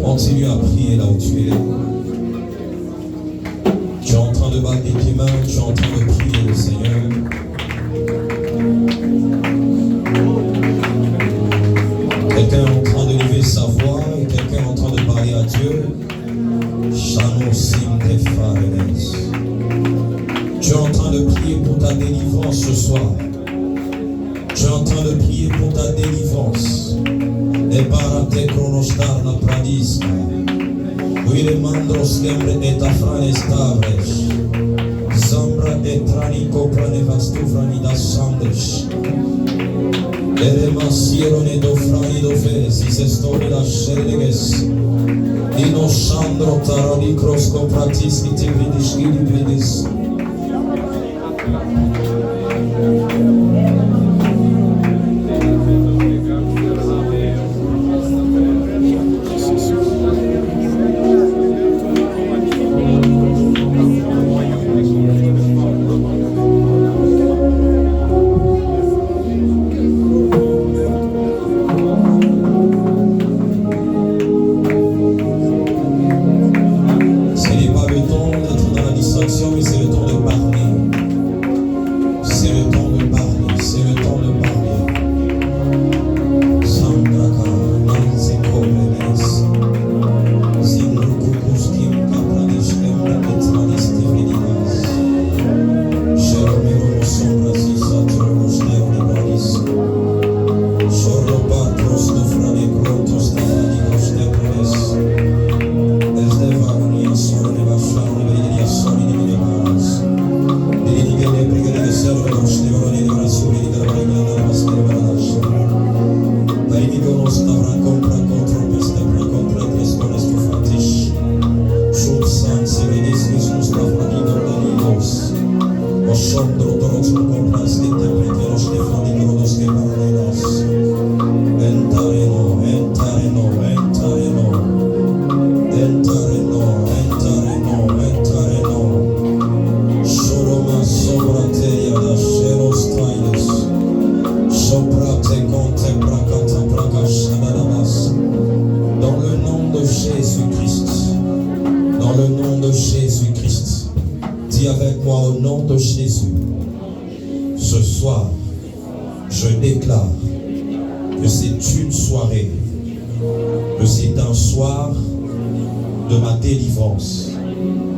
Continue à prier là où tu es. Tu es en train de battre tes mains, tu es en train de prier le Seigneur. Quelqu'un est en train de lever sa voix et quelqu'un est en train de parler à Dieu. Tu es en train de prier pour ta délivrance ce soir. Tu es en train de prier pour ta délivrance. Et para te cronostar na pradisca. Uile mandros kembre et afrane stavres. Zambra et tranico pranevastu franidas sandres. Ere masierone do frani do fesis estori da sherdeges. Ino sandro tarani krosko pratis iti vidish gili vidis.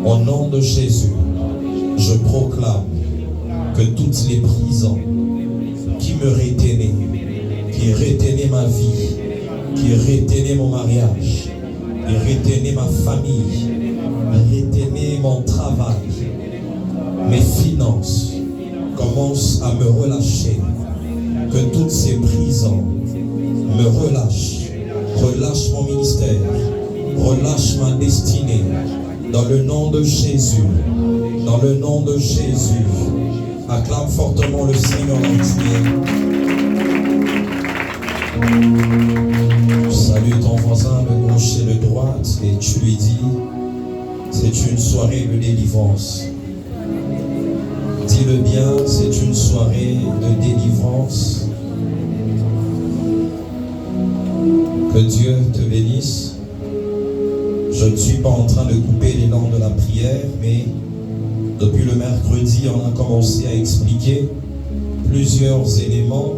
Au nom de Jésus, je proclame que toutes les prisons qui me retenaient, qui retenaient ma vie, qui retenaient mon mariage, qui retenaient ma famille, qui retenaient mon travail, mes finances, commencent à me relâcher. Que toutes ces prisons me relâchent, relâchent mon ministère, relâchent ma destinée. Dans le nom de Jésus, dans le nom de Jésus, acclame fortement le Seigneur en tu es. Salue ton voisin de gauche et de droite et tu lui dis, c'est une soirée de délivrance. Dis-le bien, c'est une soirée de délivrance. Que Dieu te bénisse. Je ne suis pas en train de couper l'élan de la prière, mais depuis le mercredi, on a commencé à expliquer plusieurs éléments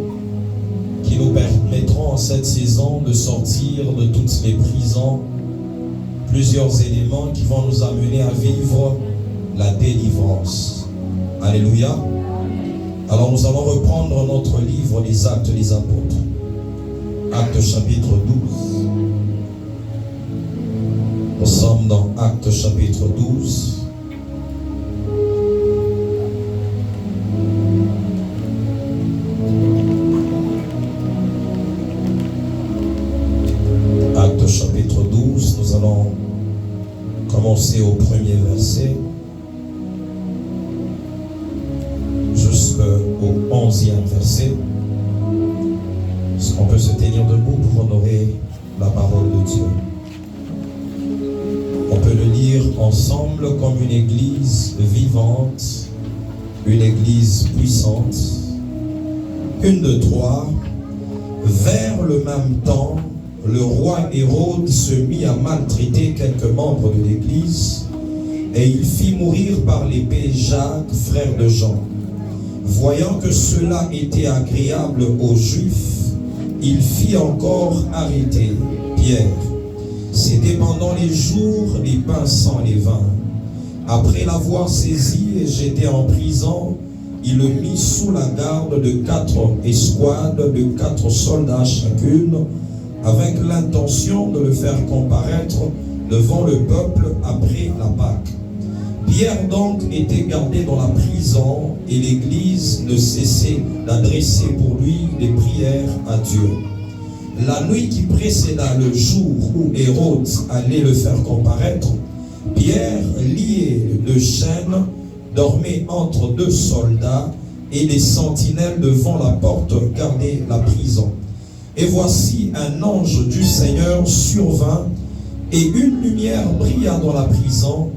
qui nous permettront en cette saison de sortir de toutes les prisons, plusieurs éléments qui vont nous amener à vivre la délivrance. Alléluia. Alors nous allons reprendre notre livre des Actes des Apôtres. Actes chapitre 12. Nous sommes dans Actes chapitre 12. Actes chapitre 12, nous allons commencer au premier verset jusqu'au 11e verset. Est-ce qu'on peut se tenir debout pour honorer la parole de Dieu? On peut le lire ensemble comme une église vivante, une église puissante. Une, deux, trois. Vers le même temps, le roi Hérode se mit à maltraiter quelques membres de l'Église et il fit mourir par l'épée Jacques, frère de Jean. Voyant que cela était agréable aux Juifs, il fit encore arrêter Pierre. C'était pendant les jours des pains sans levain. Après l'avoir saisi et jeté en prison, il le mit sous la garde de 4 escouades de 4 soldats chacune, avec l'intention de le faire comparaître devant le peuple après la Pâque. Pierre donc était gardé dans la prison et l'Église ne cessait d'adresser pour lui des prières à Dieu. La nuit qui précéda le jour où Hérode allait le faire comparaître, Pierre, lié de chaînes, dormait entre 2 soldats et les sentinelles devant la porte gardaient la prison. Et voici un ange du Seigneur survint et une lumière brilla dans la prison.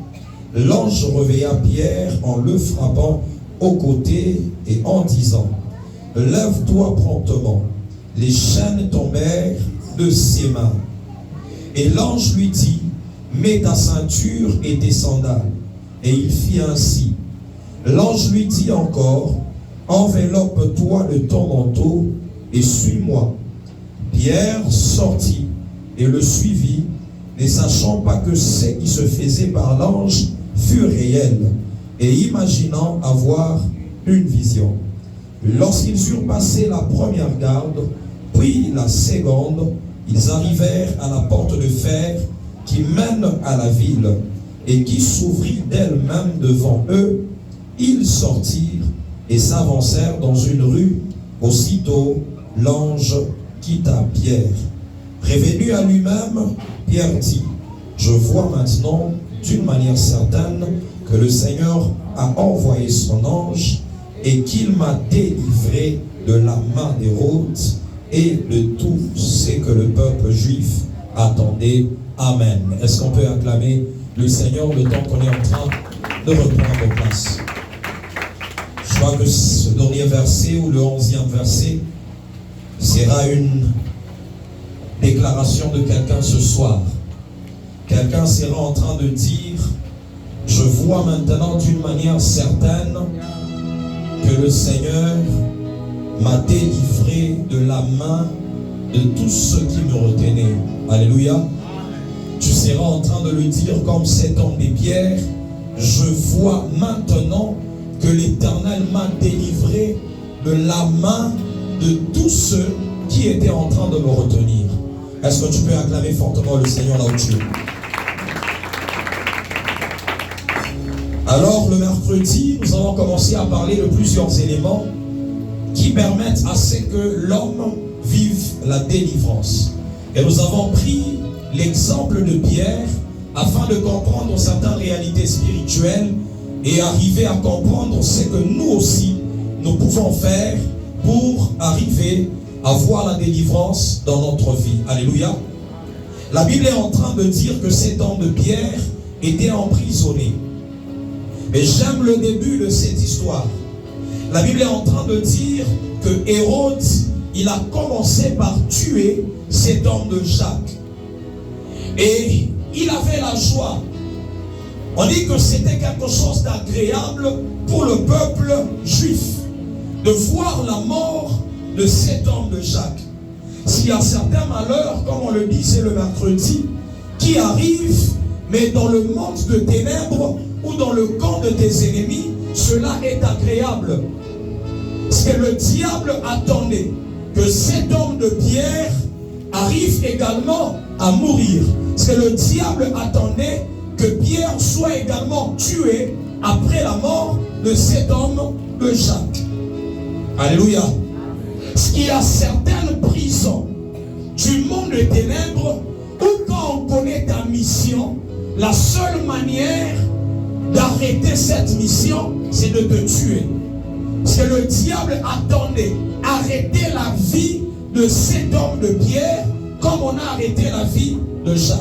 L'ange réveilla Pierre en le frappant au côté et en disant « Lève-toi promptement ». Les chaînes tombèrent de ses mains. Et l'ange lui dit « Mets ta ceinture et tes sandales ». Et il fit ainsi. L'ange lui dit encore « Enveloppe-toi de ton manteau et suis-moi ». Pierre sortit et le suivit, ne sachant pas que ce qui se faisait par l'ange fut réel, et imaginant avoir une vision. Lorsqu'ils eurent passé la première garde, puis la seconde, ils arrivèrent à la porte de fer qui mène à la ville, et qui s'ouvrit d'elle-même devant eux. Ils sortirent et s'avancèrent dans une rue. Aussitôt, l'ange quitta Pierre. Révélé à lui-même, Pierre dit « Je vois maintenant d'une manière certaine que le Seigneur a envoyé son ange et qu'il m'a délivré de la main d'Hérode et de tout ce que le peuple juif attendait. Amen. » Est-ce qu'on peut acclamer le Seigneur le temps qu'on est en train de reprendre nos places? Je crois que ce dernier verset, ou le 11e verset, sera une déclaration de quelqu'un ce soir. Quelqu'un sera en train de dire « Je vois maintenant d'une manière certaine que le Seigneur m'a délivré de la main de tous ceux qui me retenaient. » Alléluia. Tu seras en train de le dire comme cet homme des pierres. Je vois maintenant que l'Éternel m'a délivré de la main de tous ceux qui étaient en train de me retenir. Est-ce que tu peux acclamer fortement le Seigneur là où tu es? Alors, le mercredi, nous allons commencer à parler de plusieurs éléments qui permettent à ce que l'homme vive la délivrance. Et nous avons pris l'exemple de Pierre afin de comprendre certaines réalités spirituelles et arriver à comprendre ce que nous aussi, nous pouvons faire pour arriver à voir la délivrance dans notre vie. Alléluia. La Bible est en train de dire que cet homme de Pierre était emprisonné. Et j'aime le début de cette histoire. La Bible est en train de dire que Hérode, il a commencé par tuer cet homme de Jacques. Et il avait la joie. On dit que c'était quelque chose d'agréable pour le peuple juif de voir la mort de cet homme de Jacques. S'il y a certains malheurs, comme on le disait le mercredi, qui arrivent, mais dans le monde de ténèbres ou dans le camp de tes ennemis, cela est agréable. Parce que le diable attendait que cet homme de pierre arrive également à mourir. Parce que le diable attendait que Pierre soit également tué après la mort de cet homme de Jacques. Alléluia. Parce qu'il y a certaines prisons du monde des ténèbres où quand on connaît ta mission, la seule manière d'arrêter cette mission, c'est de te tuer. Parce que le diable attendait arrêter la vie de cet homme de pierre comme on a arrêté la vie de Jacques.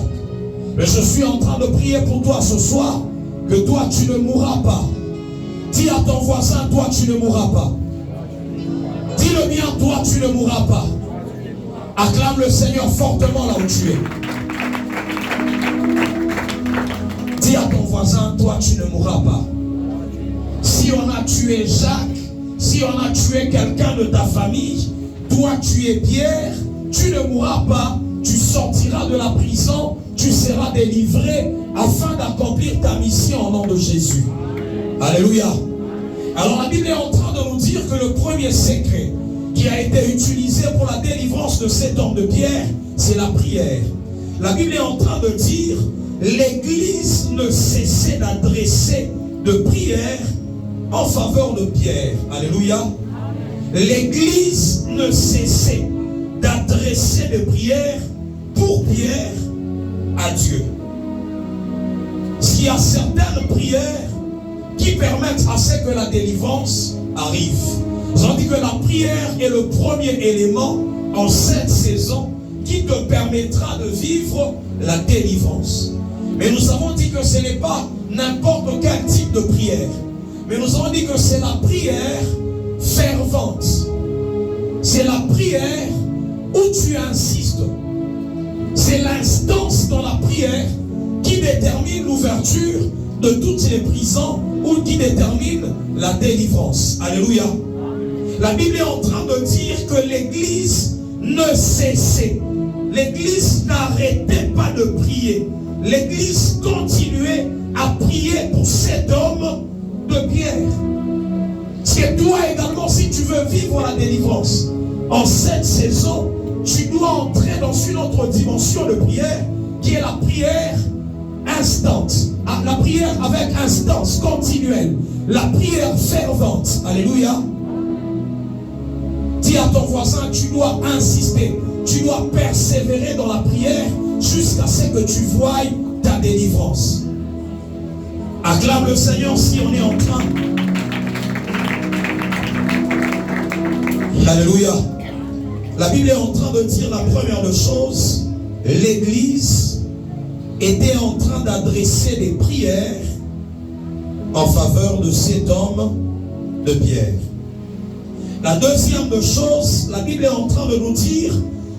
Mais je suis en train de prier pour toi ce soir que toi tu ne mourras pas. Dis à ton voisin, toi tu ne mourras pas. Dis-le bien, toi tu ne mourras pas. Acclame le Seigneur fortement là où tu es. Dis à ton voisin, toi tu ne mourras pas. Si on a tué Jacques, si on a tué quelqu'un de ta famille, toi tu es Pierre, tu ne mourras pas, tu sortiras de la prison, tu seras délivré afin d'accomplir ta mission au nom de Jésus. Alléluia. Alors la Bible est en train de nous dire que le premier secret qui a été utilisé pour la délivrance de cet homme de Pierre, c'est la prière. La Bible est en train de dire, l'Église ne cessait d'adresser de prières en faveur de Pierre. Alléluia. L'Église ne cessait d'adresser des prières pour Pierre à Dieu. S'il y a certaines prières qui permettent à ce que la délivrance arrive. Nous avons dit que la prière est le premier élément en cette saison qui te permettra de vivre la délivrance. Mais nous avons dit que ce n'est pas n'importe quel type de prière. Mais nous avons dit que c'est la prière fervente. C'est la prière où tu insistes. C'est l'instance dans la prière qui détermine l'ouverture de toutes les prisons ou qui détermine la délivrance. Alléluia. La Bible est en train de dire que l'Église ne cessait. L'Église n'arrêtait pas de prier. L'Église continuait à prier pour cet homme de Pierre. C'est toi également, si tu veux vivre la délivrance en cette saison, tu dois entrer dans une autre dimension de prière qui est la prière instante. La prière avec instance continuelle. La prière fervente. Alléluia. Dis à ton voisin, tu dois insister. Tu dois persévérer dans la prière jusqu'à ce que tu voies ta délivrance. Acclame le Seigneur si on est en train. Alléluia. La Bible est en train de dire la première des choses. L'Église était en train d'adresser des prières en faveur de cet homme de Pierre. La deuxième des choses, la Bible est en train de nous dire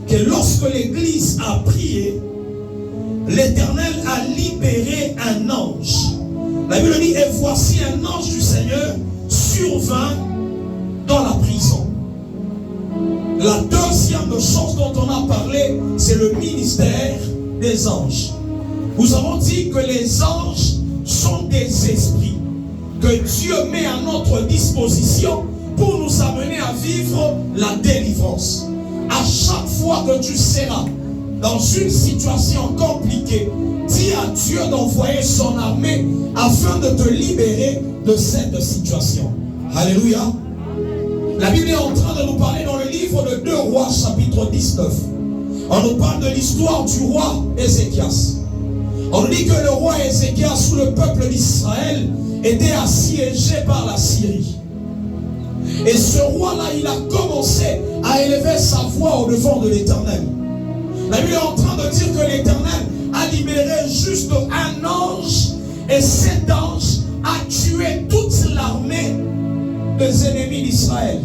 que lorsque l'Église a prié, l'Éternel a libéré un ange. La Bible dit, et voici un ange du Seigneur survint dans la prison. La deuxième chose dont on a parlé, c'est le ministère des anges. Nous avons dit que les anges sont des esprits que Dieu met à notre disposition pour nous amener à vivre la délivrance. À chaque fois que tu seras dans une situation compliquée, dis à Dieu d'envoyer son armée afin de te libérer de cette situation. Alléluia. La Bible est en train de nous parler dans le livre de 2 Rois, chapitre 19. On nous parle de l'histoire du roi Ézéchias. On nous dit que le roi Ézéchias, sous le peuple d'Israël, était assiégé par la Syrie. Et ce roi-là, il a commencé à élever sa voix au devant de l'Éternel. La Bible est en train de dire que l'Éternel a libéré juste un ange, et cet ange a tué toute l'armée des ennemis d'Israël.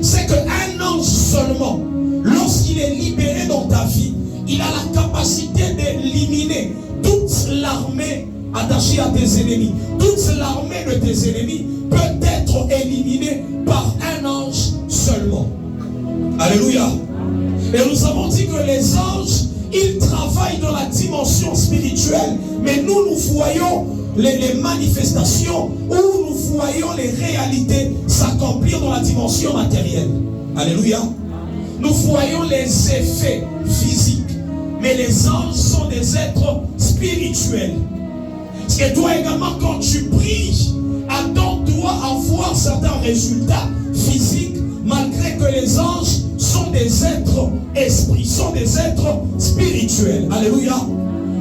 C'est qu'un ange seulement, lorsqu'il est libéré dans ta vie, il a la capacité d'éliminer toute l'armée attachée à tes ennemis. Toute l'armée de tes ennemis peut être éliminée par un ange seulement. Alléluia. Et nous avons dit que les anges, ils travaillent dans la dimension spirituelle, mais nous voyons les manifestations, où nous voyons les réalités s'accomplir dans la dimension matérielle. Alléluia. Nous voyons les effets physiques, mais les anges sont des êtres spirituels. Et toi également, quand tu pries, attends-toi à voir certains résultats physiques, malgré que les anges sont des êtres esprits, sont des êtres spirituels. Alléluia.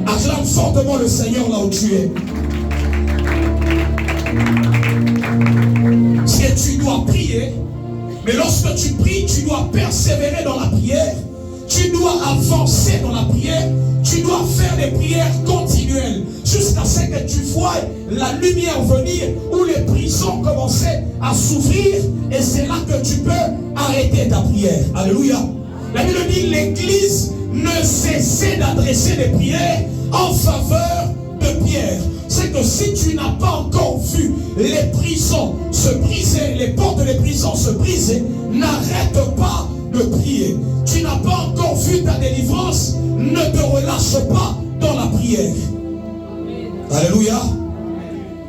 Acclame fortement le Seigneur là où tu es. Si tu dois prier, mais lorsque tu pries, tu dois persévérer dans la prière, tu dois avancer dans la prière, tu dois faire des prières continuelles jusqu'à ce que tu vois la lumière venir, où les prisons commençaient à s'ouvrir, et c'est là que tu peux arrêter ta prière. Alléluia. La Bible dit l'Église ne cessait d'adresser des prières en faveur de Pierre. C'est que si tu n'as pas encore vu les prisons se briser, les portes des prisons se briser, n'arrête pas de prier. Tu n'as pas encore vu ta délivrance, ne te relâche pas dans la prière. Alléluia.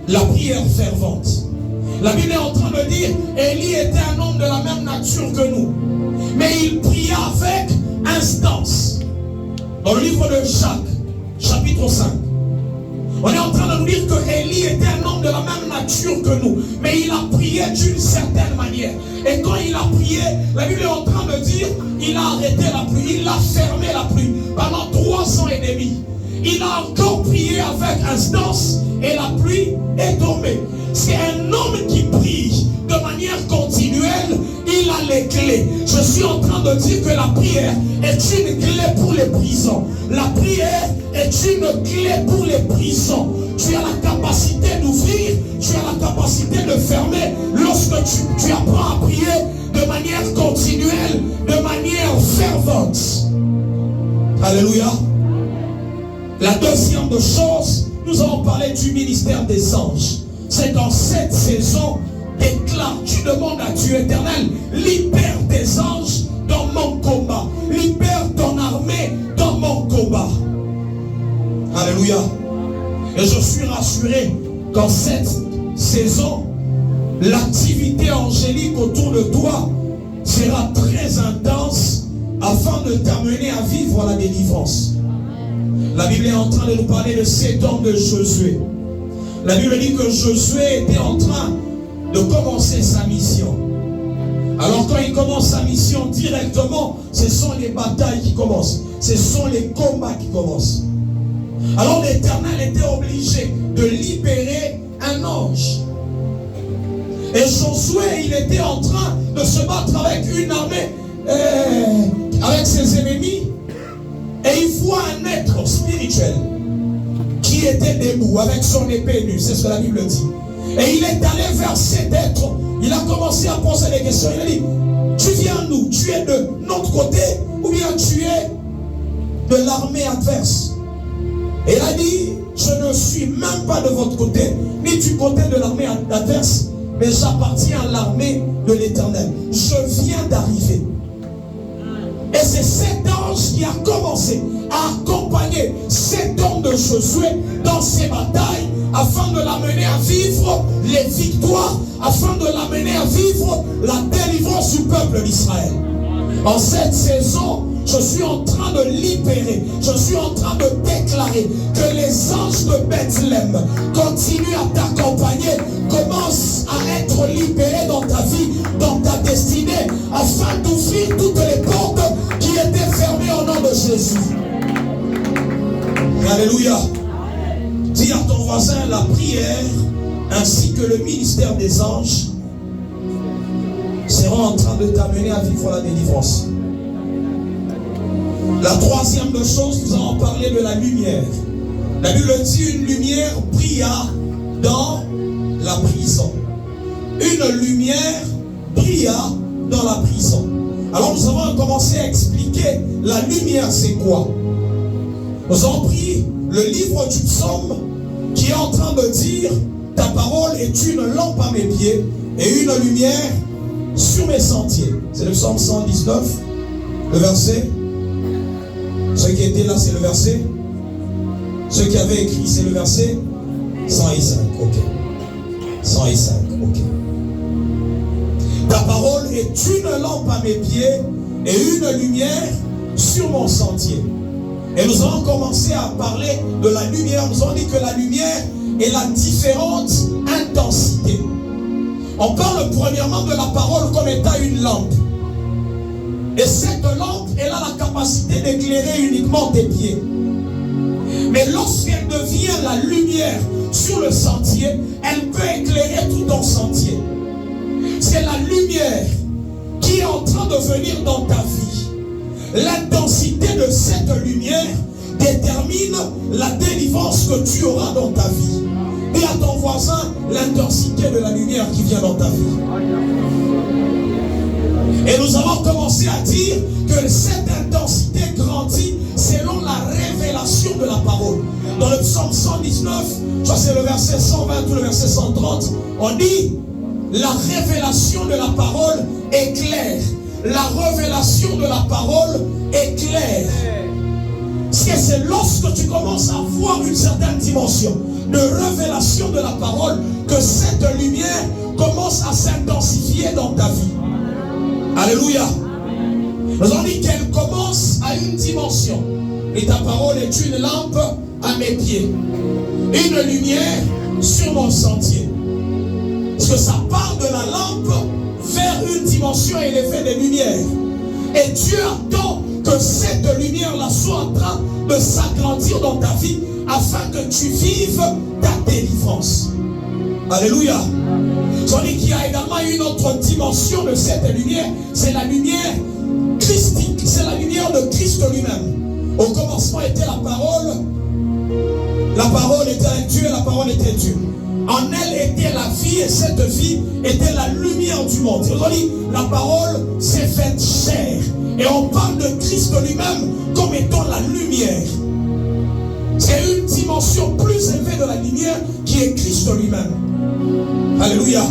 La prière fervente. La Bible est en train de dire, Élie était un homme de la même nature que nous, mais il pria avec instance. Dans le livre de Jacques, chapitre 5, on est en train de nous dire que Élie était un homme de la même nature que nous, mais il a prié d'une certaine manière. Et quand il a prié, la Bible est en train de dire, il a arrêté la pluie, il a fermé la pluie pendant 3 ans et demi. Il a encore prié avec instance et la pluie est tombée. C'est un homme qui prie de manière continuelle, il a les clés. Je suis en train de dire que la prière est une clé pour les prisons. La prière est une clé pour les prisons. Tu as la capacité d'ouvrir, tu as la capacité de fermer lorsque tu apprends à prier de manière continuelle, de manière fervente. Alléluia. La deuxième chose, nous allons parler du ministère des anges. C'est dans cette saison, déclare, tu demandes à Dieu éternel, libère tes anges dans mon combat. Libère ton armée dans mon combat. Alléluia. Et je suis rassuré qu'en cette saison, l'activité angélique autour de toi sera très intense afin de t'amener à vivre la délivrance. La Bible est en train de nous parler de cet homme de Josué. La Bible dit que Josué était en train de commencer sa mission. Alors quand il commence sa mission directement, ce sont les batailles qui commencent. Ce sont les combats qui commencent. Alors l'Éternel était obligé de libérer un ange. Et Josué, il était en train de se battre avec une armée, avec ses ennemis. Et il voit un être spirituel qui était debout avec son épée nue. C'est ce que la Bible dit. Et il est allé vers cet être. Il a commencé à poser des questions. Il a dit, tu viens d'où? Tu es de notre côté ou bien tu es de l'armée adverse? Et il a dit, je ne suis même pas de votre côté, ni du côté de l'armée adverse, mais j'appartiens à l'armée de l'Éternel. Je viens d'arriver. Et c'est cet ange qui a commencé à accompagner cet homme de Josué dans ses batailles afin de l'amener à vivre les victoires, afin de l'amener à vivre la délivrance du peuple d'Israël. En cette saison, je suis en train de libérer, je suis en train de déclarer que les anges de Bethléem continuent à t'accompagner, commencent à être libérés dans ta vie, dans ta destinée, afin d'ouvrir toutes les portes qui étaient fermées au nom de Jésus. Alléluia. Dis à ton voisin, la prière ainsi que le ministère des anges seront en train de t'amener à vivre la délivrance. La troisième chose, nous allons parler de la lumière. La Bible dit une lumière brilla dans la prison. Une lumière brilla dans la prison. Alors nous avons commencé à expliquer la lumière c'est quoi. Nous avons pris le livre du psaume qui est en train de dire ta parole est une lampe à mes pieds et une lumière sur mes sentiers. C'est le psaume 119, le verset. Ceux qui étaient là, c'est le verset. Ceux qui avaient écrit, c'est le verset 105. Ok. 105. Ok. Ta parole est une lampe à mes pieds et une lumière sur mon sentier. Et nous allons commencer à parler de la lumière. Nous avons dit que la lumière est la différente intensité. On parle premièrement de la parole comme étant une lampe. Et cette lampe, elle a la capacité d'éclairer uniquement tes pieds. Mais lorsqu'elle devient la lumière sur le sentier, elle peut éclairer tout ton sentier. C'est la lumière qui est en train de venir dans ta vie. L'intensité de cette lumière détermine la délivrance que tu auras dans ta vie. Et à ton voisin, l'intensité de la lumière qui vient dans ta vie. Et nous avons commencé à dire que cette intensité grandit selon la révélation de la parole. Dans le psaume 119, je crois que c'est le verset 120 ou le verset 130, on dit la révélation de la parole est claire. La révélation de la parole est claire. C'est lorsque tu commences à voir une certaine dimension de révélation de la parole que cette lumière commence à s'intensifier dans ta vie. Alléluia. Nous avons dit qu'elle commence à une dimension. Et ta parole est une lampe à mes pieds, une lumière sur mon sentier. Parce que ça part de la lampe vers une dimension élevée de lumière. Et Dieu attend que cette lumière-là soit en train de s'agrandir dans ta vie afin que tu vives ta délivrance. Alléluia. J'en dis qu'il y a également une autre dimension de cette lumière, c'est la lumière christique, c'est la lumière de Christ lui-même. Au commencement était la parole était avec Dieu et la parole était Dieu. En elle était la vie et cette vie était la lumière du monde. On dit, la parole s'est faite chair. Et on parle de Christ lui-même comme étant la lumière. C'est une dimension plus élevée de la lumière qui est Christ lui-même. Alléluia.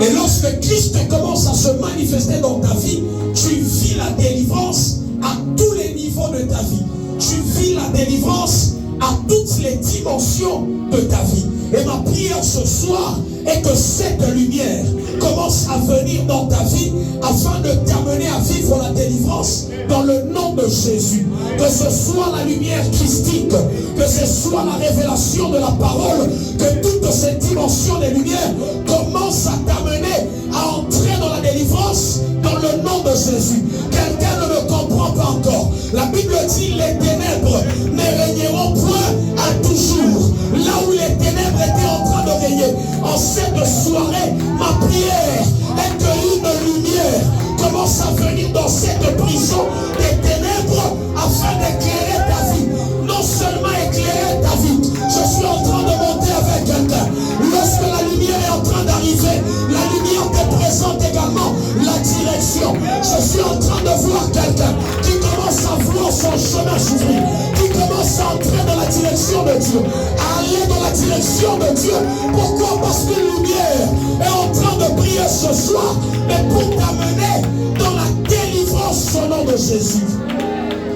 Et lorsque Christ commence à se manifester dans ta vie, tu vis la délivrance à tous les niveaux de ta vie. Tu vis la délivrance à toutes les dimensions de ta vie. Et ma prière ce soir est que cette lumière commence à venir dans ta vie afin de t'amener à vivre la délivrance dans le nom de Jésus. Que ce soit la lumière christique, que ce soit la révélation de la parole, que toutes ces dimensions de lumière commencent à t'amener à entrer dans la délivrance dans le nom de Jésus. Quelqu'un ne me comprend pas encore. La Bible dit les ténèbres ne régneront point à toujours. Là où les ténèbres étaient en train de régner, en cette soirée, ma prière est qu'une lumière commence à venir dans cette prison des ténèbres afin d'éclairer ta vie. Non seulement éclairer ta vie, je suis en train de monter avec quelqu'un. Lorsque la lumière est en train d'arriver, la lumière te présente également la direction. Je suis en train de voir quelqu'un qui commence à voir son chemin s'ouvrir, qui commence à entrer dans la direction de Dieu, à aller dans la direction de Dieu. Pourquoi? Parce qu'une lumière est en train de briller ce soir, mais pour t'amener dans la délivrance au nom de Jésus.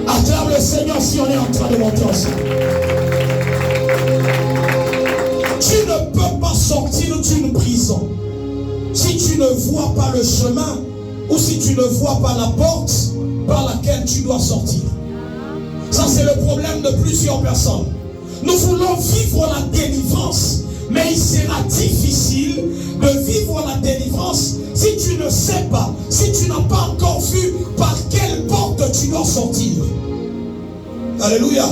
Acclame le Seigneur si on est en train de monter ensemble. Tu ne peux pas sortir d'une prison si tu ne vois pas le chemin ou si tu ne vois pas la porte par laquelle tu dois sortir. Ça, c'est le problème de plusieurs personnes. Nous voulons vivre la délivrance, mais il sera difficile de vivre la délivrance si tu ne sais pas, si tu n'as pas encore vu par quelle porte tu dois sortir. Alléluia.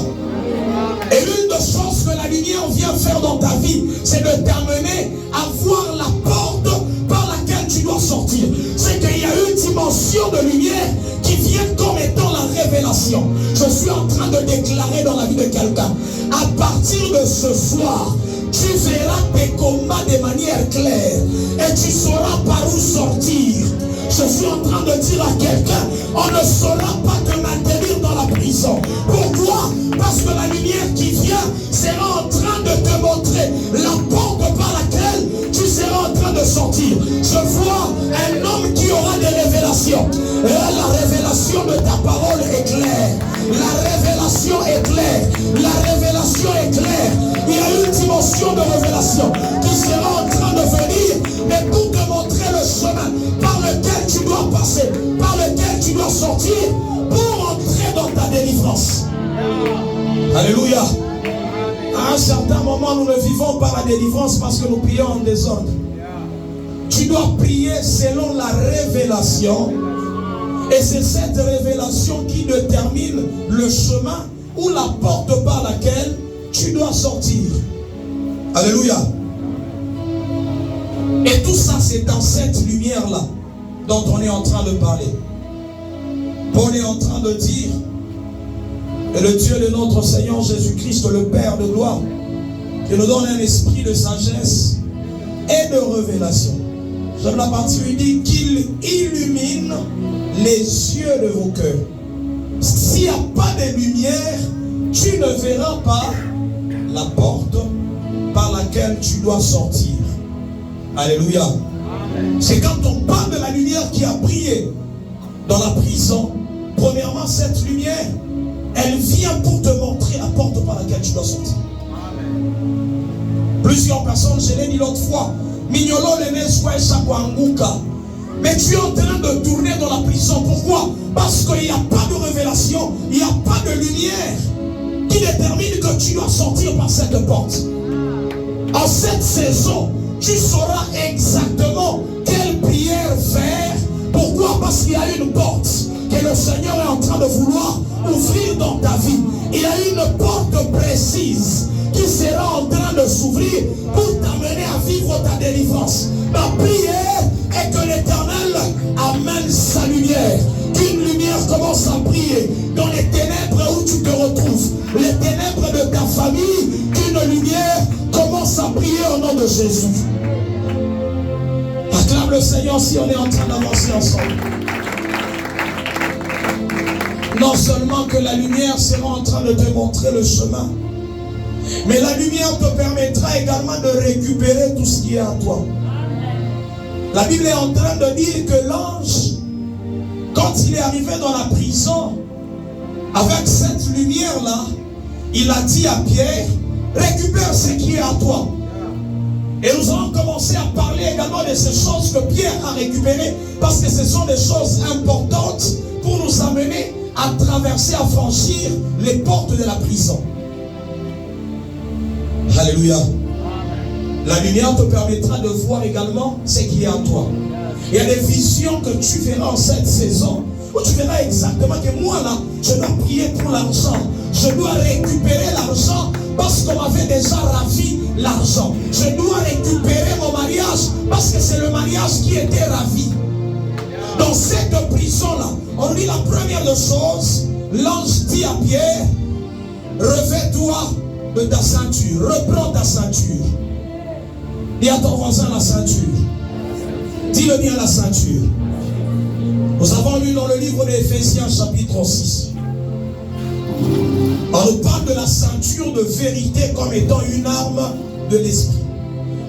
Et l'une des choses que la lumière vient faire dans ta vie, c'est de t'amener à voir la porte par laquelle tu dois sortir. C'est qu'il y a une dimension de lumière qui vient comme étant la révélation. Je suis en train de déclarer dans la vie de quelqu'un, à partir de ce soir, tu verras tes combats de manière claire et tu sauras par où sortir. Je suis en train de dire à quelqu'un, on ne saura pas te maintenir dans la prison. Pourquoi? Parce que la lumière qui vient sera en train de te montrer la porte par laquelle tu seras en train de sortir. Je vois un homme qui aura des révélations. Et la révélation de ta parole est claire. La révélation est claire. La révélation est claire. Il y a une dimension de révélation qui sera en train de venir, mais pour te montrer le chemin par lequel tu dois passer, par lequel tu dois sortir pour entrer dans ta délivrance. Alléluia. À un certain moment, nous ne vivons pas la délivrance parce que nous prions en désordre. Tu dois prier selon la révélation. Et c'est cette révélation qui détermine le chemin ou la porte par laquelle tu dois sortir. Alléluia. Et tout ça, c'est dans cette lumière-là dont on est en train de parler. Paul est en train de dire, et le Dieu de notre Seigneur Jésus-Christ, le Père de gloire, qui nous donne un esprit de sagesse et de révélation. J'aime la partie où il dit qu'il illumine les yeux de vos cœurs. S'il n'y a pas de lumière, tu ne verras pas la porte par laquelle tu dois sortir. Alléluia. C'est quand on parle de la lumière qui a brillé dans la prison. Premièrement, cette lumière, elle vient pour te montrer la porte par laquelle tu dois sortir. Plusieurs personnes, je l'ai dit l'autre fois, Mignolo mais tu es en train de tourner dans la prison. Pourquoi? Parce qu'il n'y a pas de révélation, il n'y a pas de lumière qui détermine que tu dois sortir par cette porte. En cette saison, tu sauras exactement quelle prière faire. Pourquoi? Parce qu'il y a une porte que le Seigneur est en train de vouloir ouvrir dans ta vie. Il y a une porte précise qui sera en train de s'ouvrir pour t'amener à vivre ta délivrance. Ma prière est que l'Éternel amène sa lumière. Qu'une lumière commence à briller dans les ténèbres où tu te retrouves. Les ténèbres de ta famille, qu'une lumière commence à briller au nom de Jésus. Acclame le Seigneur si on est en train d'avancer ensemble. Non seulement que la lumière sera en train de te montrer le chemin, mais la lumière te permettra également de récupérer tout ce qui est à toi. La Bible est en train de dire que l'ange, quand il est arrivé dans la prison, avec cette lumière-là, il a dit à Pierre, récupère ce qui est à toi. Et nous allons commencer à parler également de ces choses que Pierre a récupérées, parce que ce sont des choses importantes pour nous amener à traverser, à franchir les portes de la prison. Alléluia. La lumière te permettra de voir également ce qui est à toi. Il y a des visions que tu verras en cette saison, où tu verras exactement que moi là, je dois prier pour l'argent. Je dois récupérer l'argent parce qu'on m'avait déjà ravi l'argent. Je dois récupérer mon mariage parce que c'est le mariage qui était ravi. Dans cette prison-là, on dit la première des choses, l'ange dit à Pierre, revêt-toi de ta ceinture, reprends ta ceinture. Dis à ton voisin la ceinture. Dis-le bien, la ceinture. Nous avons lu dans le livre d'Éphésiens chapitre 6. On nous parle de la ceinture de vérité comme étant une arme de l'esprit.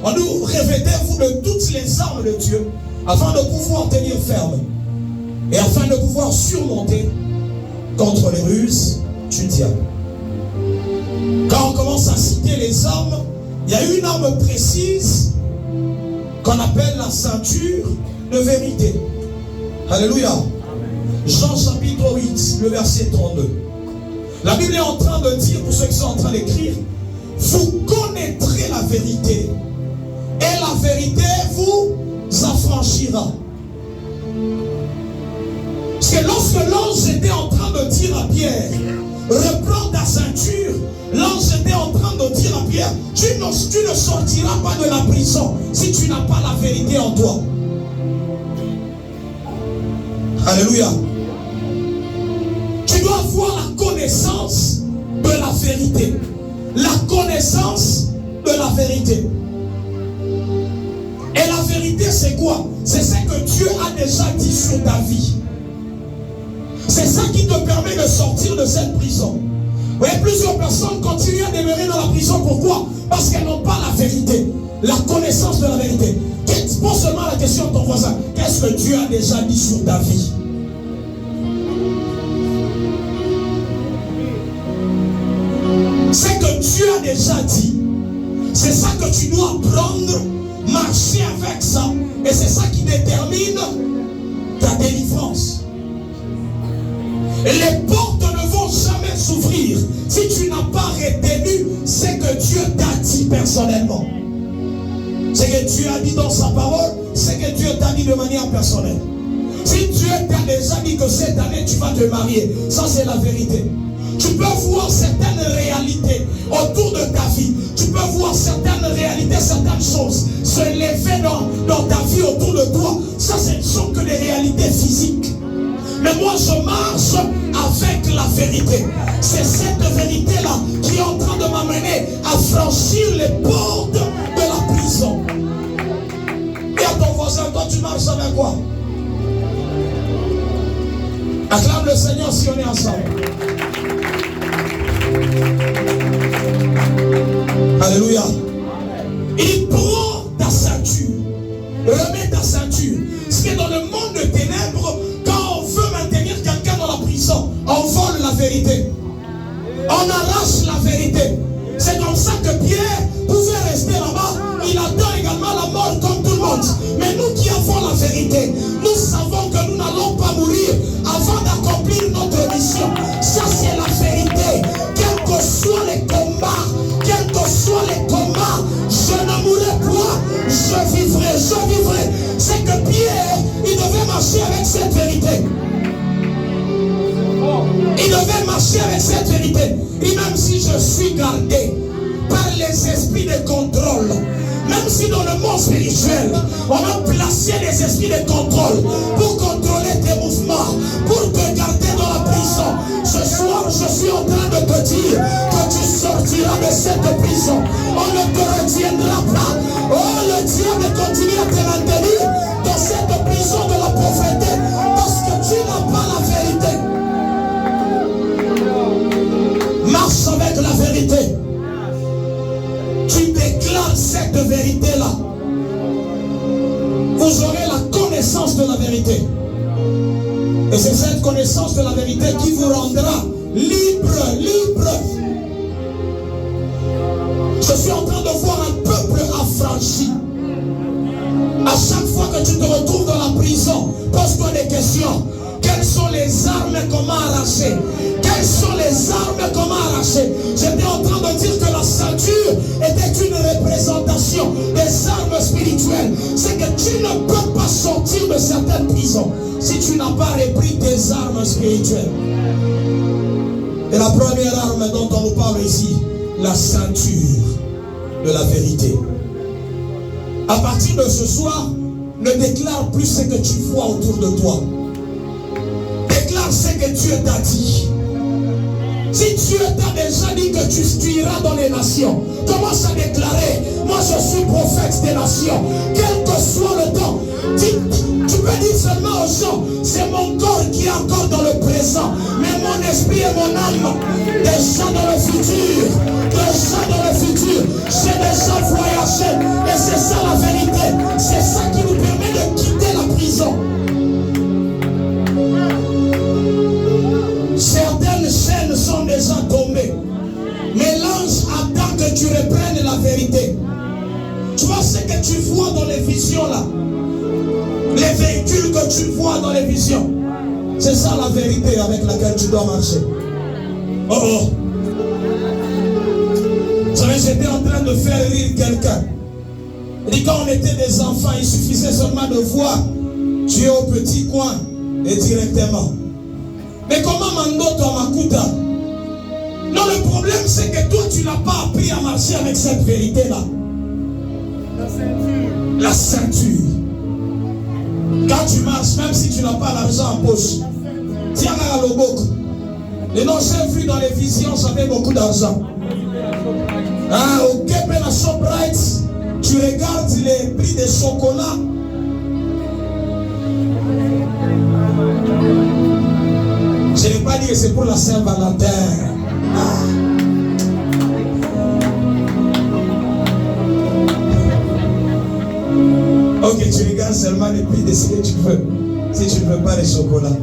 On nous revêtez-vous de toutes les armes de Dieu afin de pouvoir tenir ferme et afin de pouvoir surmonter contre les ruses du diable. Quand on commence à citer les armes, il y a une arme précise qu'on appelle la ceinture de vérité. Alléluia. Jean chapitre 8, le verset 32. La Bible est en train de dire, pour ceux qui sont en train d'écrire, vous connaîtrez la vérité et la vérité vous affranchira. Parce que lorsque l'ange était en train de dire à Pierre, reprends ta ceinture, l'ange était en train de dire à Pierre, tu ne sortiras pas de la prison si tu n'as pas la vérité en toi. Alléluia. Tu dois avoir la connaissance de la vérité. La connaissance de la vérité. Et la vérité, c'est quoi? C'est ce que Dieu a déjà dit sur ta vie. C'est ça qui te permet de sortir de cette prison. Vous voyez, plusieurs personnes continuent à demeurer dans la prison. Pourquoi? Parce qu'elles n'ont pas la vérité. La connaissance de la vérité. Pose seulement la question à ton voisin. Qu'est-ce que Dieu a déjà dit sur ta vie? Ce que Dieu a déjà dit, c'est ça que tu dois prendre, marcher avec ça, et c'est ça qui détermine ta délivrance. Et les portes ne vont jamais s'ouvrir si tu n'as pas retenu ce que Dieu t'a dit personnellement. Ce que Dieu a dit dans sa parole, ce que Dieu t'a dit de manière personnelle. Si Dieu t'a déjà dit que cette année tu vas te marier, ça c'est la vérité. Tu peux voir certaines réalités autour de ta vie. Tu peux voir certaines réalités, certaines choses se lever dans ta vie autour de toi. Ça, ce ne sont que des réalités physiques. Mais moi, je marche avec la vérité. C'est cette vérité-là qui est en train de m'amener à franchir les portes de la prison. Et à ton voisin, toi, tu marches avec quoi? Acclame le Seigneur si on est ensemble. Alléluia. Il prend ta ceinture. Remets ta ceinture. Parce que dans le monde de ténèbres, quand on veut maintenir quelqu'un dans la prison, on vole la vérité. On arrache la vérité. C'est comme ça que Pierre pouvait rester là-bas. Il attend également la mort comme tout le monde. Mais nous qui avons la vérité, nous savons que nous n'allons pas mourir avant d'accomplir notre mission. Ça, c'est la vérité. Quels que soient les combats, je ne mourrai point, je vivrai. C'est que Pierre, il devait marcher avec cette vérité. Il devait marcher avec cette vérité. Et même si je suis gardé par les esprits de contrôle, même si dans le monde spirituel, on a placé les esprits de contrôle pour contrôler tes mouvements, pour te garder dans la prison, ce soir, je suis en train de te dire que tu sortiras de cette prison. On ne te retiendra pas. Oh, le diable continue à te maintenir dans cette prison de la pauvreté parce que tu n'as pas la vérité. Marche avec la vérité. Tu déclares cette vérité-là. Vous aurez la connaissance de la vérité. Et c'est cette connaissance de la vérité qui vous rendra libre. Je suis en train de voir un peuple affranchi. À chaque fois que tu te retrouves dans la prison, pose-toi des questions. Quelles sont les armes, comment arracher? Quelles sont les armes, comment arracher? J'étais en train de dire que la ceinture était une représentation des armes spirituelles. C'est que tu ne peux pas sortir de certaines prisons si tu n'as pas repris tes armes spirituelles. Et la première arme dont on nous parle ici, la ceinture de la vérité. À partir de ce soir, ne déclare plus ce que tu vois autour de toi. Déclare ce que Dieu t'a dit. Si Dieu t'a déjà dit que tu iras dans les nations, commence à déclarer, moi je suis prophète des nations, quel que soit le temps. Tu peux dire seulement aux gens, c'est mon corps qui est encore dans le présent, mais mon esprit et mon âme, déjà dans le futur, j'ai déjà voyagé, et c'est ça la vérité, c'est ça qui nous permet de quitter la prison. Certaines chaînes sont déjà tombées, mais l'ange attend que tu reprennes la vérité. Tu vois ce que tu vois dans les visions là, les véhicules que tu vois dans les visions, c'est ça la vérité avec laquelle tu dois marcher. Oh. Vous savez, j'étais en train de faire rire quelqu'un. Il dit quand on était des enfants, il suffisait seulement de voir tu es au petit coin et directement. Mais comment Mandoto Amakuta? Non, le problème c'est que toi tu n'as pas appris à marcher avec cette vérité là. La ceinture. Quand tu marches, même si tu n'as pas l'argent en poche, tiens à l'obok. Et non, j'ai vu dans les visions, j'avais beaucoup d'argent. Ah, au Kepen à Shoprite, tu regardes les prix des chocolats. Je n'ai pas dit que c'est pour la Saint-Valentin. Ah. Ok, tu regardes seulement les prix de ce que tu veux. Si tu ne veux pas les chocolats.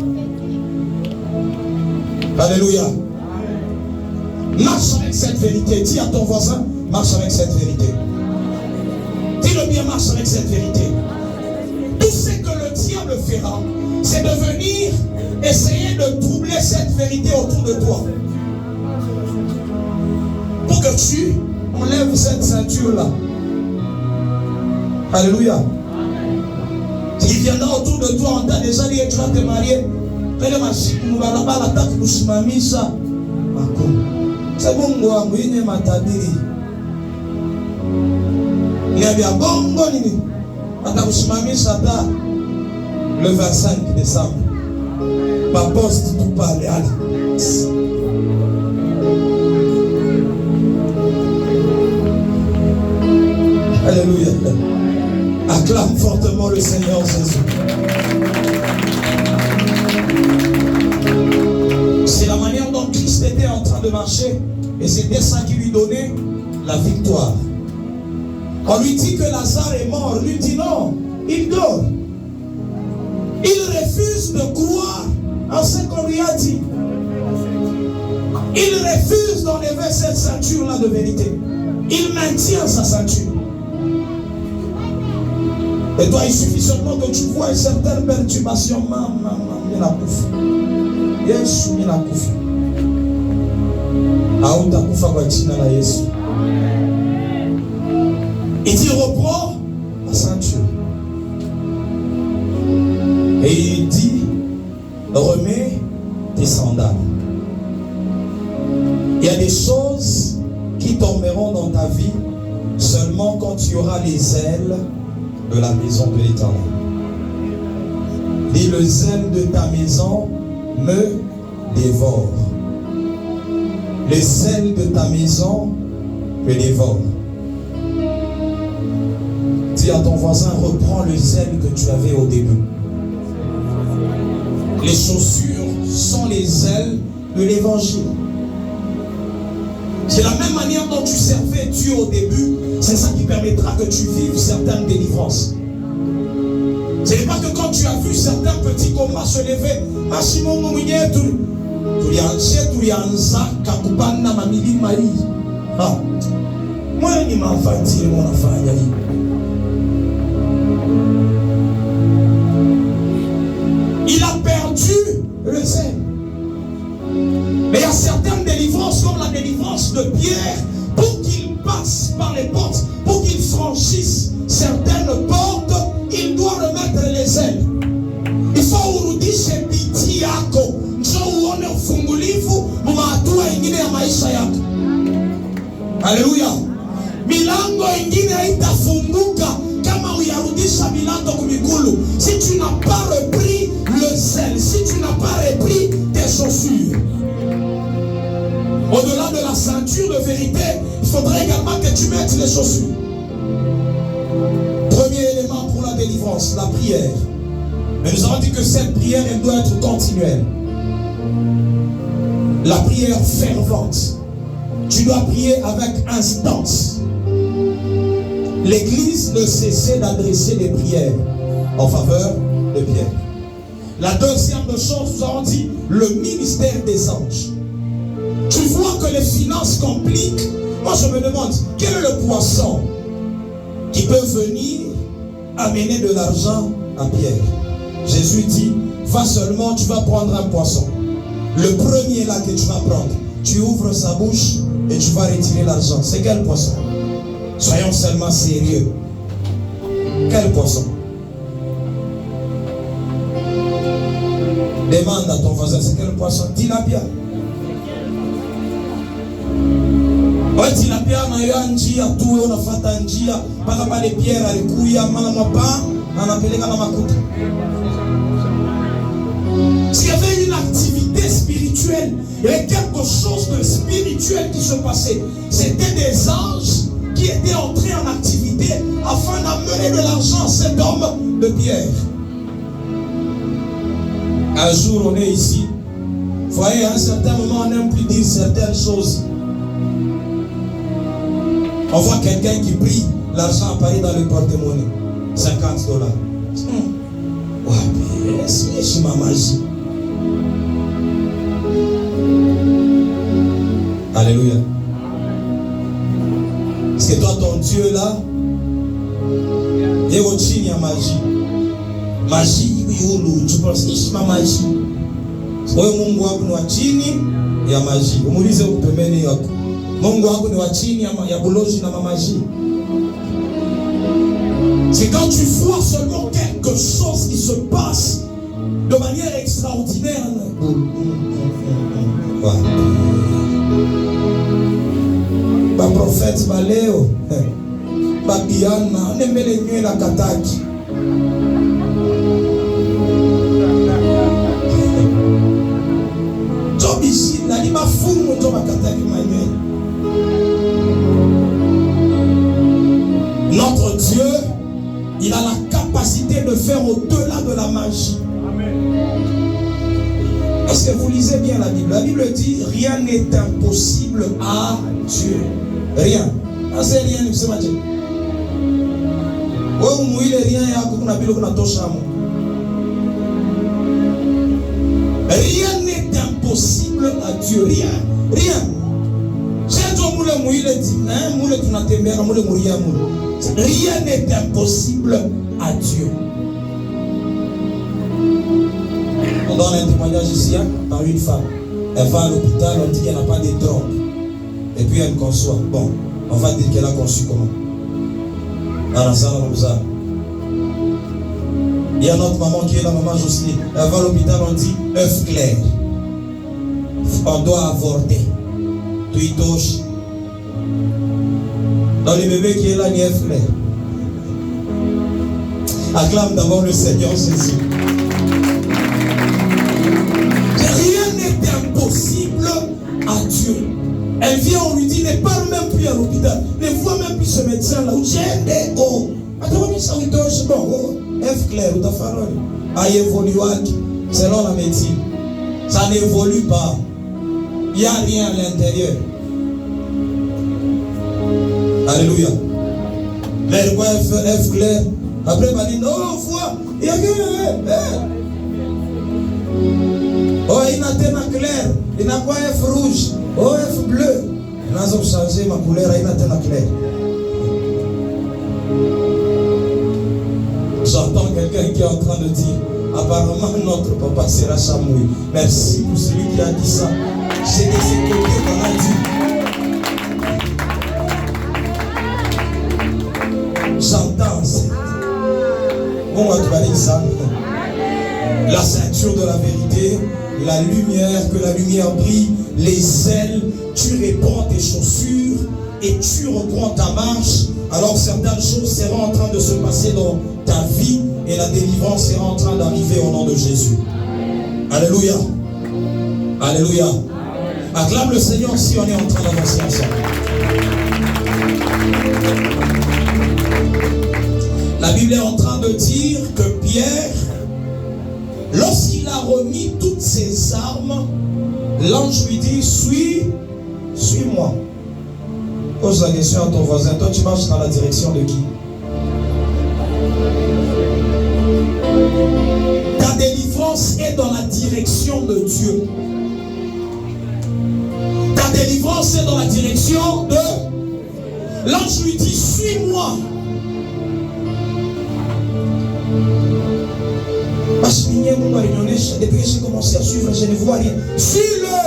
Alléluia. Marche avec cette vérité. Dis à ton voisin, marche avec cette vérité. Dis-le bien, marche avec cette vérité. Tout ce que le diable fera, c'est de venir essayer de troubler cette vérité autour de toi. Pour que tu enlèves cette ceinture-là. Alléluia. Il viendra autour de toi, on t'a déjà dit que tu vas te marier. C'est bon, moi, je matabiri. Il y a bien bon, le 25 décembre. Ma poste tout parler. Alléluia. Acclame fortement le Seigneur Jésus. Christ était en train de marcher et c'était ça qui lui donnait la victoire. On lui dit que Lazare est mort. Lui dit non, il dort. Il refuse de croire en ce qu'on lui a dit. Il refuse d'enlever cette ceinture-là de vérité. Il maintient sa ceinture. Et toi, il suffit seulement que tu vois une certaine perturbation. Yesu mina kufa. Hautakufa kwa jina la Yesu. Il dit reprends la ceinture. Et il dit remets tes sandales. Il y a des choses qui tomberont dans ta vie seulement quand tu auras les ailes de la maison de l'Éternel. Et le zèle de ta maison me dévore. Les zèles de ta maison me dévorent. Dis à ton voisin, reprends le zèle que tu avais au début. Les chaussures sont les ailes de l'évangile. C'est la même manière dont tu servais Dieu au début, c'est ça qui permettra que tu vives certaines délivrances. Ce n'est pas que quand tu as vu certains petits combats se lever, il a perdu le zèle. Mais il y a certaines délivrances, comme la délivrance de Pierre, pour qu'il passe par les portes, pour qu'il franchisse certaines portes, il doit remettre les ailes. Il faut urudishe biti yako, njoo uone ufungulivu mwa hatua ingine ya maisha yako. Haleluya. Milango ingine haitafunguka kama uyarudisha milango kumikulu. Si tu n'as pas repris le zèle, si tu n'as pas repris tes chaussures. Au-delà de la ceinture de vérité, il faudrait également que tu mettes les chaussures. Premier élément pour la délivrance, la prière. Mais nous avons dit que cette prière, elle doit être continuelle. La prière fervente. Tu dois prier avec instance. L'Église ne cessait d'adresser des prières en faveur de Pierre. La deuxième chose, nous avons dit le ministère des anges. Tu vois que les finances compliquent. Moi je me demande, quel est le poisson qui peut venir amener de l'argent à Pierre? Jésus dit, va seulement, tu vas prendre un poisson. Le premier là que tu vas prendre, tu ouvres sa bouche et tu vas retirer l'argent. C'est quel poisson? Soyons seulement sérieux. Quel poisson? Demande à ton voisin, c'est quel poisson? Tilapia. Tilapia na yo njia tu unafuata njia mpaka pale Pierre alikuya mama mapa anapeleka na makuta. S'il y avait une activité spirituelle, il y avait quelque chose de spirituel qui se passait. C'était des anges qui étaient entrés en activité afin d'amener de l'argent à cet homme de Pierre. Un jour on est ici. Vous voyez, à un certain moment on n'aime plus dire certaines choses. On voit quelqu'un qui prie, l'argent apparaît dans le porte-monnaie. $50. Ouais, mais c'est ma magie. Alléluia. Parce que toi, ton Dieu là, il y a aussi une magie. Magie, tu penses que c'est ma magie. Si Mungu wako ni wa chini ya magie. Umuulize upembeni yako. Mungu wako ni wa chini ya buloji na mamagie. C'est quand tu vois seulement quelque chose qui se passe de manière extraordinaire. Ba prophète Baleo, ba Biana, on aime les nuits la kataki. Job ici, la lima fou mon job à kataki manuel. Notre Dieu, il a la capacité de faire au-delà de la magie. Est-ce que vous lisez bien? bien la Bible. La Bible dit rien n'est impossible à Dieu. Rien. Ah, c'est rien, nous sommes Dieu. Ouais, vous mouillez rien et à coup on a vu le qu'on a touché à moi. Rien n'est impossible à Dieu. Rien. Rien. Rien n'est impossible à Dieu. On donne un témoignage ici par une femme. Elle va à l'hôpital, on dit qu'elle n'a pas de trompe. Et puis elle conçoit. Bon, on va dire qu'elle a conçu comment? Dans la salle, il y a notre maman qui est la maman Jocelyne. Elle va à l'hôpital, on dit œuf clair. On doit avorter. Touche. Dans les bébés qui est là, il y a œuf clair. Acclame d'abord le Seigneur Jésus. Rien n'est impossible à Dieu. Elle vient, on lui dit, ne parle même plus à l'hôpital. Ne voit même plus ce médecin-là. Oh, F clair, selon la médecine. Ça n'évolue pas. Il n'y a rien à l'intérieur. Alléluia. Mais quoi F clair? Après, il m'a dit, non, on voit. Il y a oh, il n'a pas clair. Il n'a pas F rouge. Oh, F bleu. Il a changé ma couleur. Il n'a pas clair. J'entends quelqu'un qui est en train de dire, apparemment notre papa sera chamouille. Merci pour celui qui a dit ça. J'ai des écoutés qu'on a dit. J'entends ça. On va te parler ça. La ceinture de la vérité, la lumière, que la lumière brille, les ailes, tu répands tes chaussures et tu reprends ta marche. Alors certaines choses seront en train de se passer dans ta vie et la délivrance sera en train d'arriver au nom de Jésus. Alléluia. Alléluia. Acclame le Seigneur si on est en train d'avancer ensemble. La Bible est en train de dire que Pierre, lorsqu'il a remis toutes ses armes, l'ange lui dit, suis-moi. Pose la question à ton voisin, toi tu marches dans la direction de qui? Ta délivrance est dans la direction de Dieu. Ta délivrance est dans la direction de... L'ange lui dit, suis-moi. Depuis que j'ai commencé à suivre, je ne vois rien. Suis-le.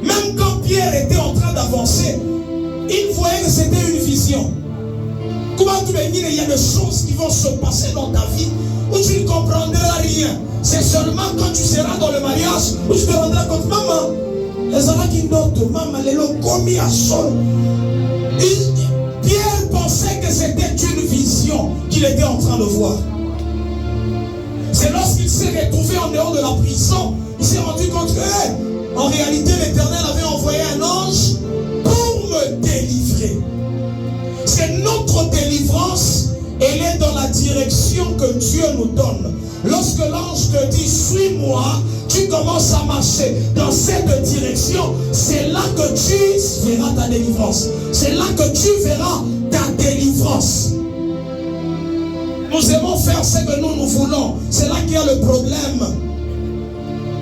Même quand Pierre était en train d'avancer, il voyait que c'était une vision. Comment tu veux dire, il y a des choses qui vont se passer dans ta vie où tu ne comprendras rien. C'est seulement quand tu seras dans le mariage où tu te rendras compte, maman, les enfants qui notent, maman, les lots commis à sol. Pierre pensait que c'était une vision qu'il était en train de voir. C'est lorsqu'il s'est retrouvé en dehors de la prison, il s'est rendu compte que, en réalité, l'Éternel avait envoyé un ange pour me délivrer. C'est notre délivrance, elle est dans la direction que Dieu nous donne. Lorsque l'ange te dit, suis-moi, tu commences à marcher dans cette direction. C'est là que tu verras ta délivrance. C'est là que tu verras ta délivrance. Nous aimons faire ce que nous voulons. C'est là qu'il y a le problème.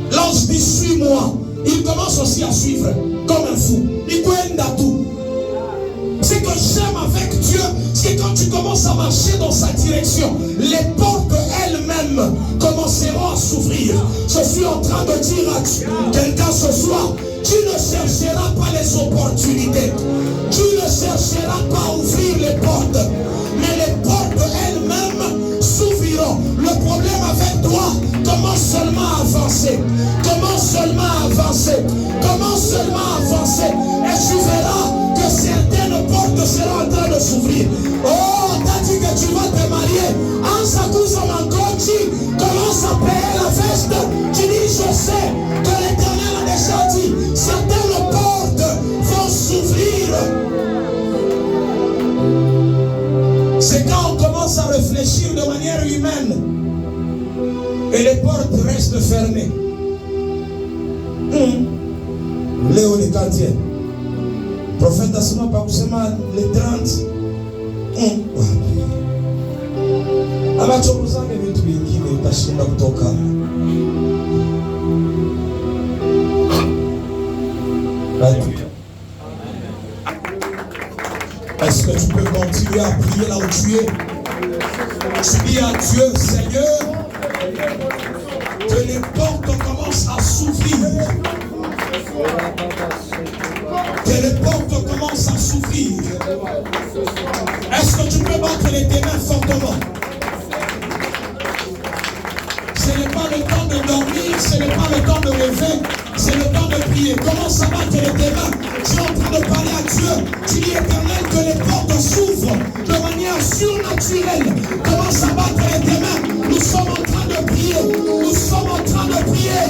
L'ange dit, suis-moi. Il commence aussi à suivre comme un fou. Ce que j'aime avec Dieu, c'est que quand tu commences à marcher dans sa direction, les portes elles-mêmes commenceront à s'ouvrir. Je suis en train de dire à quelqu'un ce soir, tu ne chercheras pas les opportunités. Tu ne chercheras pas à ouvrir les portes. Mais les portes elles-mêmes s'ouvriront. Le problème avec toi, commence seulement à avancer. Commence seulement à avancer. Commence seulement à avancer. Et tu verras que certaines portes seront en train de s'ouvrir. Oh, t'as dit que tu vas te marier. En s'accusant encore, tu commences à payer la veste. Tu dis, je sais que l'Éternel a déjà dit, certaines portes vont s'ouvrir. C'est quand on commence à réfléchir de manière humaine et les portes restent fermées. Canadiens. Prophète asema pa kusema le 30. Amachokuzange vitu vingine utashinda kutoka. Est-ce que tu peux continuer à prier là où tu es? Tu dis à Dieu, Seigneur, que les portes commencent à s'ouvrir. Que les portes commencent à s'ouvrir. Est-ce que tu peux battre les mains fortement? Ce n'est pas le temps de dormir, ce n'est pas le temps de rêver, c'est le temps de prier. Commence à battre les mains. Tu es en train de parler à Dieu. Tu dis, Éternel, que les portes s'ouvrent de manière surnaturelle. Commence à battre les mains. Nous sommes en train de prier. Nous sommes en train de prier.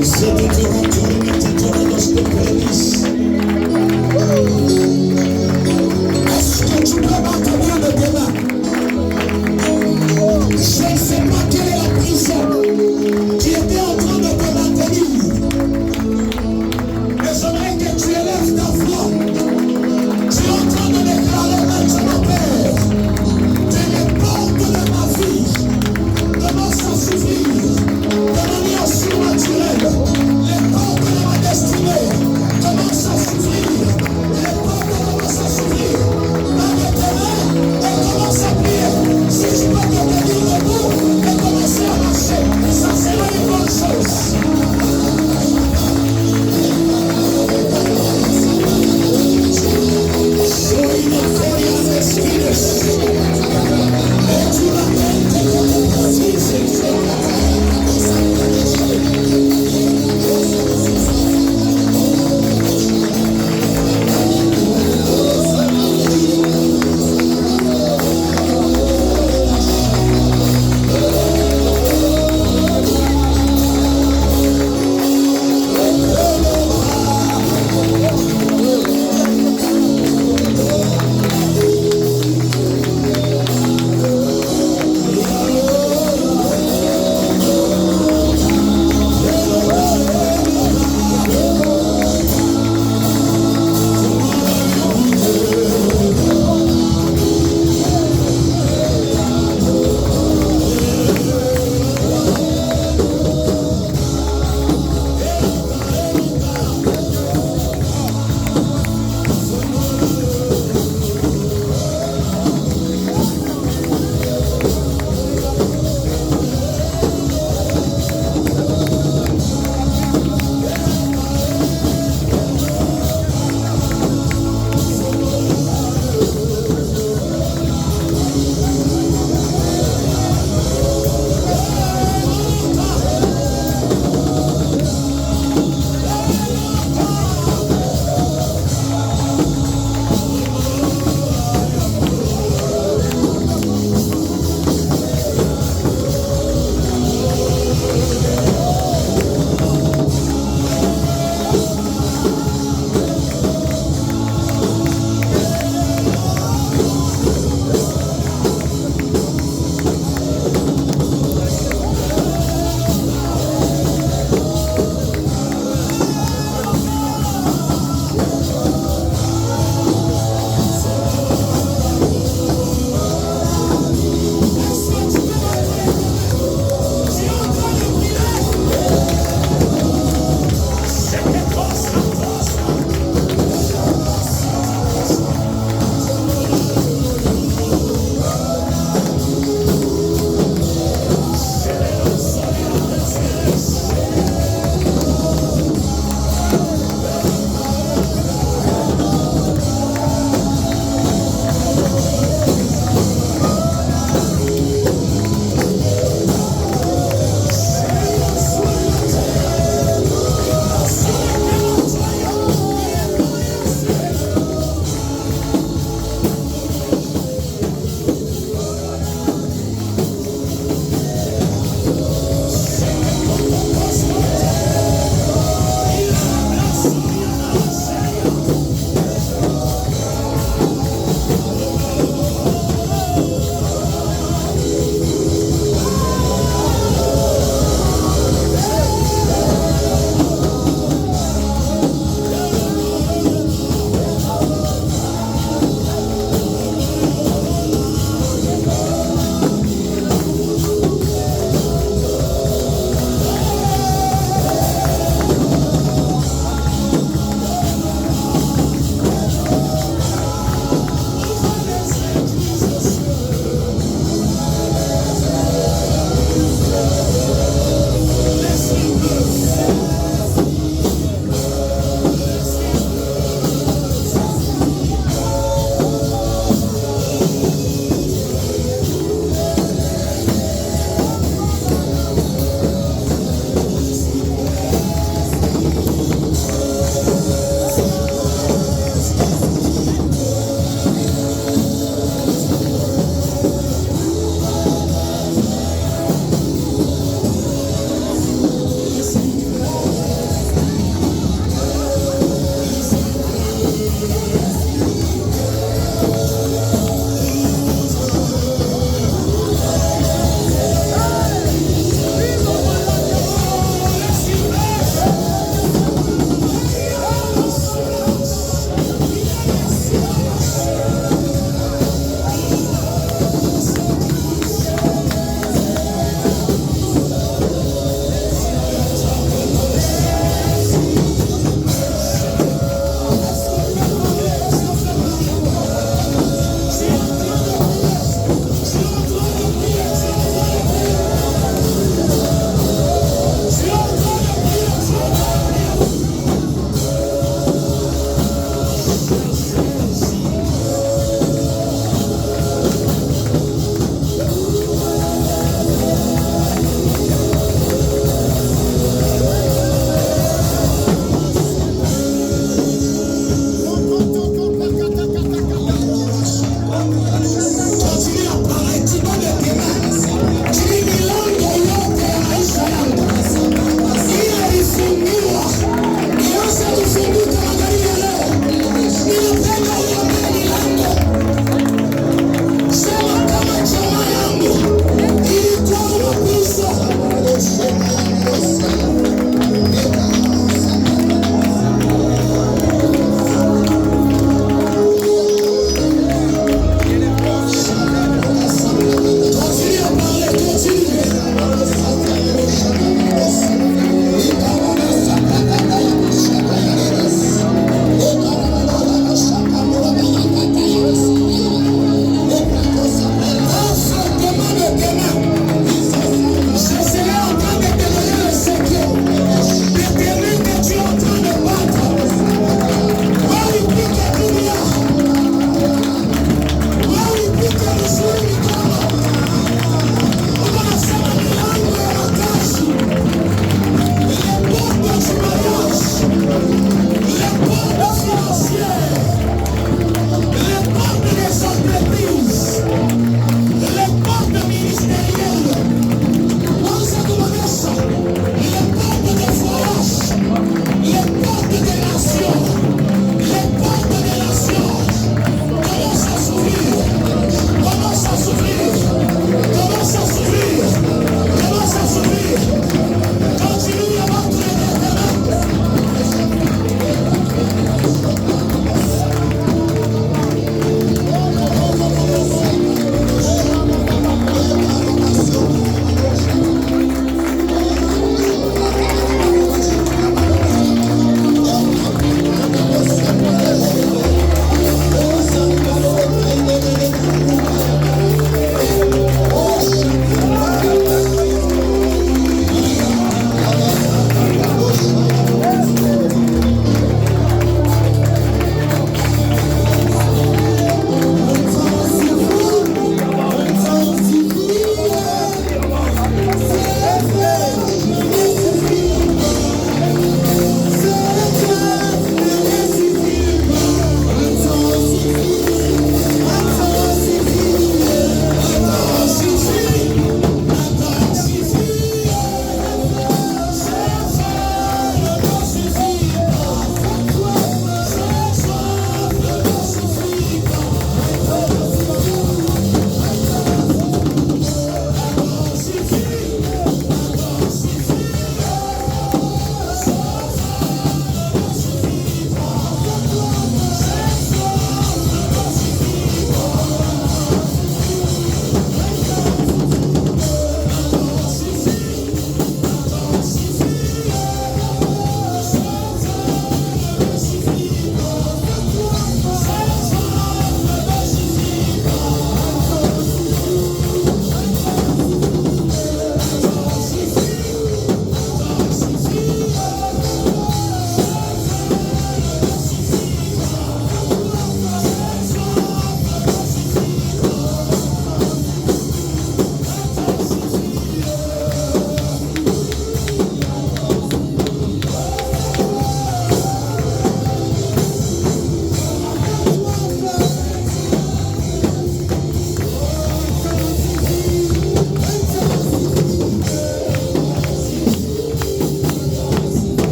Você te torna, te torna, te torna, nós te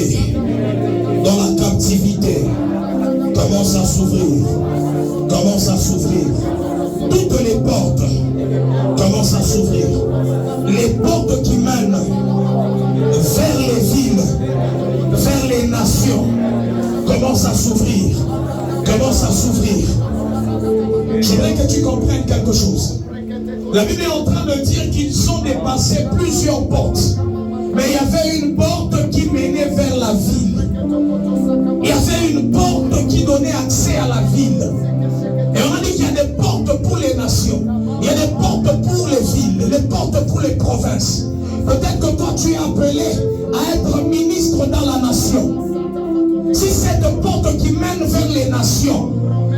été dans la captivité commence à s'ouvrir. Commence à s'ouvrir. Toutes les portes commencent à s'ouvrir. Les portes qui mènent vers les villes, vers les nations, commencent à s'ouvrir. Commencent à s'ouvrir. Je voudrais que tu comprennes quelque chose. La Bible est en train de dire qu'ils ont dépassé plusieurs portes. Mais il y avait une porte qui menait vers la ville. Il y avait une porte qui donnait accès à la ville. Et on a dit qu'il y a des portes pour les nations. Il y a des portes pour les villes, des portes pour les provinces. Peut-être que toi tu es appelé à être ministre dans la nation. Si cette porte qui mène vers les nations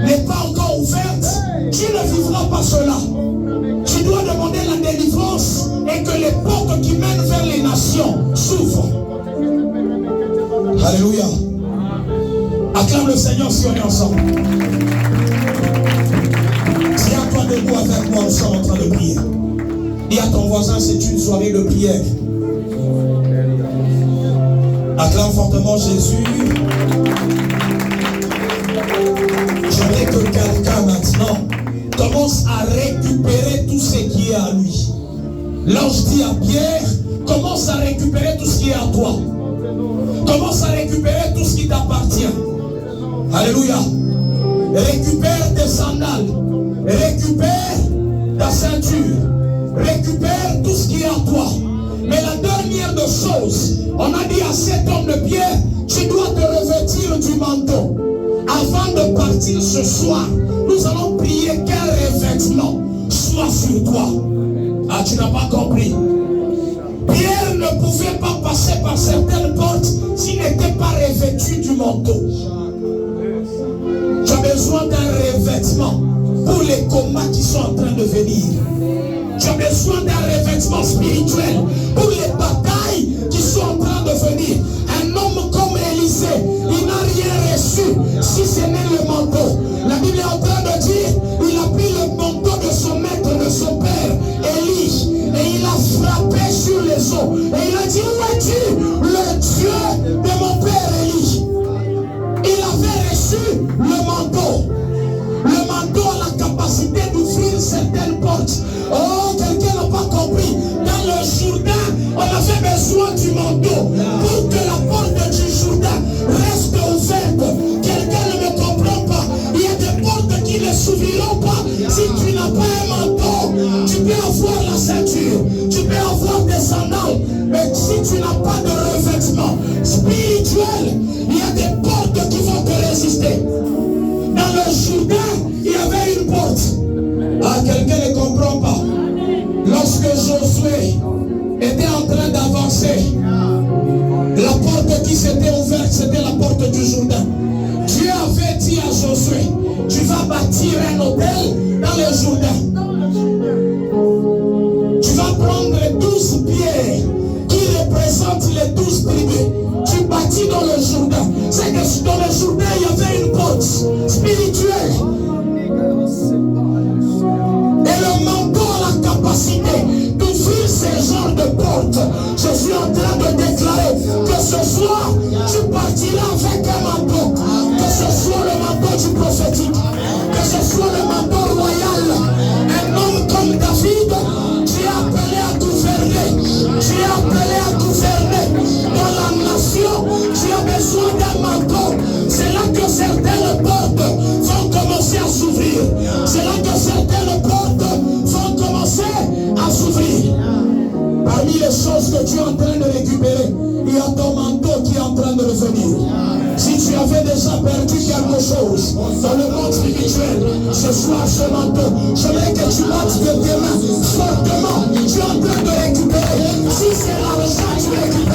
n'est pas encore ouverte, tu ne vivras pas cela. Tu dois demander la délivrance et que les portes qui mènent vers les nations s'ouvrent. Alléluia. Acclame le Seigneur si on est ensemble. Tiens-toi debout avec moi, nous sommes en train de prier. Dis à ton voisin, c'est une soirée de prière. Acclame fortement Jésus. J'aimerais que quelqu'un maintenant commence à récupérer tout ce qui est à lui. L'ange dit à Pierre, commence à récupérer tout ce qui est à toi. Commence à récupérer tout ce qui t'appartient. Alléluia. Récupère tes sandales. Récupère ta ceinture. Récupère tout ce qui est à toi. Mais la dernière des choses, on a dit à cet homme de Pierre, tu dois te revêtir du manteau. Avant de partir ce soir, nous allons prier qu'un revêtement soit sur toi. Ah, tu n'as pas compris. Pierre ne pouvait pas passer par certaines portes s'il n'était pas revêtu du manteau. Tu as besoin d'un revêtement pour les combats qui sont en train de venir. Tu as besoin d'un revêtement spirituel pour les batailles qui sont en train de venir. Un homme comme Élisée, il n'a rien reçu si ce n'est le manteau. La Bible est en train de dire, il a pris le manteau de son maître, de son père, Élie, et il a frappé sur les eaux. Et il a dit, où es-tu, le Dieu de mon père Élie? Il avait reçu le manteau. Le manteau a la capacité d'ouvrir certaines portes. Oh, quelqu'un n'a pas compris. Dans le Jourdain, on avait besoin du manteau pour que la porte du Jourdain reste ouverte. Quelqu'un ne me comprend pas. Il y a des portes qui ne s'ouvriront pas si tu n'as pas un manteau. Tu peux avoir la ceinture, tu peux avoir des sandales, mais si tu n'as pas de revêtement spirituel, il y a des portes qui vont te résister. Dans le Jourdain, il y avait une porte. Ah, quelqu'un ne comprend pas. Lorsque Josué était en train d'avancer, la porte qui s'était ouverte, c'était la porte du Jourdain. Dieu avait dit à Josué, tu vas bâtir un hôtel dans le Jourdain. Tu vas prendre 12 pierres qui représentent les 12 tribus. Tu bâtis dans le Jourdain. C'est que dans le Jourdain, il y avait une porte spirituelle. Et le manteau a la capacité d'ouvrir ces genres de portes. Je suis en train de déclarer que ce soir, tu partiras avec un manteau. Que ce soit le manteau du prophétique, que ce soit le manteau royal. Un homme comme David, tu es appelé à gouverner. Tu es appelé à gouverner dans la nation. Tu as besoin d'un manteau. C'est là que certaines portes vont commencer à s'ouvrir. C'est là que certaines portes vont commencer à s'ouvrir. Parmi les choses que tu es en train de récupérer, il y a ton manteau qui est en train de revenir. Si tu avais déjà perdu quelque chose dans le monde spirituel, ce soir ce manteau, je voudrais que tu battes de tes mains fortement. Tu es en train de récupérer. Si c'est l'argent, tu récupères.